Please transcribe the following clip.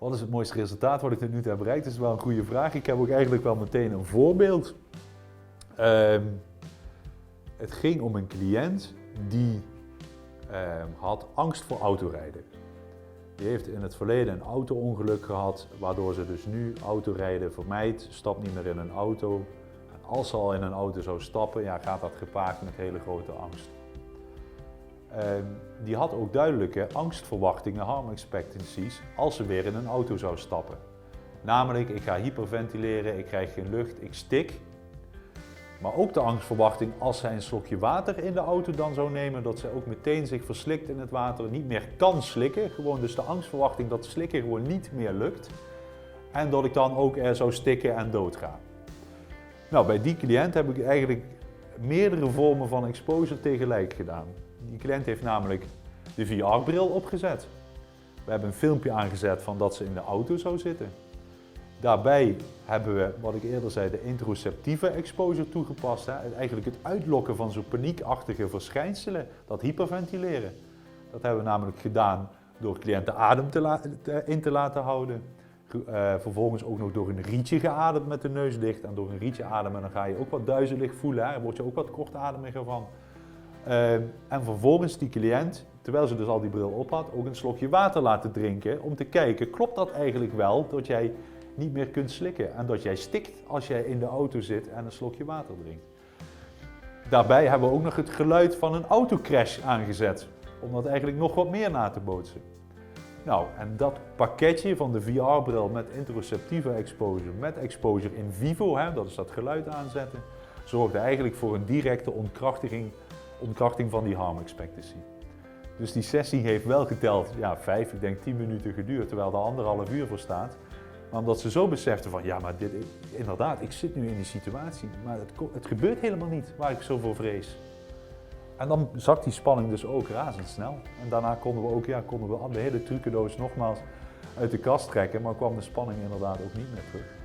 Wat is het mooiste resultaat wat ik tot nu toe heb bereikt? Dat is wel een goede vraag. Ik heb ook eigenlijk wel meteen een voorbeeld. Het ging om een cliënt die had angst voor autorijden. Die heeft in het verleden een auto-ongeluk gehad, waardoor ze dus nu autorijden vermijdt, stapt niet meer in een auto. En als ze al in een auto zou stappen, ja, gaat dat gepaard met hele grote angst. Die had ook duidelijke angstverwachtingen, harm expectancies, als ze weer in een auto zou stappen. Namelijk, ik ga hyperventileren, ik krijg geen lucht, ik stik. Maar ook de angstverwachting als zij een slokje water in de auto dan zou nemen, dat zij ook meteen zich verslikt in het water, niet meer kan slikken. Gewoon dus de angstverwachting dat slikken gewoon niet meer lukt. En dat ik dan ook zou stikken en doodga. Nou, bij die cliënt heb ik eigenlijk meerdere vormen van exposure tegelijk gedaan. Die cliënt heeft namelijk de VR-bril opgezet. We hebben een filmpje aangezet van dat ze in de auto zou zitten. Daarbij hebben we, wat ik eerder zei, de interoceptieve exposure toegepast. Eigenlijk het uitlokken van zo'n paniekachtige verschijnselen, dat hyperventileren. Dat hebben we namelijk gedaan door cliënten adem in te laten houden. Vervolgens ook nog door een rietje geademd met de neus dicht. En door een rietje ademen dan ga je ook wat duizelig voelen. Daar word je ook wat kortademiger van. En vervolgens die cliënt, terwijl ze dus al die bril op had, ook een slokje water laten drinken. Om te kijken, klopt dat eigenlijk wel dat jij niet meer kunt slikken en dat jij stikt als jij in de auto zit en een slokje water drinkt. Daarbij hebben we ook nog het geluid van een autocrash aangezet, om dat eigenlijk nog wat meer na te bootsen. Nou, en dat pakketje van de VR-bril met interoceptieve exposure, met exposure in vivo, dat is dat geluid aanzetten, zorgde eigenlijk voor een directe ontkrachting van die harm expectancy. Dus die sessie heeft wel geteld, ja, 10 minuten geduurd, terwijl er 1,5 uur voor staat. Maar omdat ze zo beseften van, ja, maar inderdaad, ik zit nu in die situatie, maar het gebeurt helemaal niet waar ik zo voor vrees. En dan zakt die spanning dus ook razendsnel. En daarna konden we de hele trucendoos nogmaals uit de kast trekken, maar kwam de spanning inderdaad ook niet meer terug.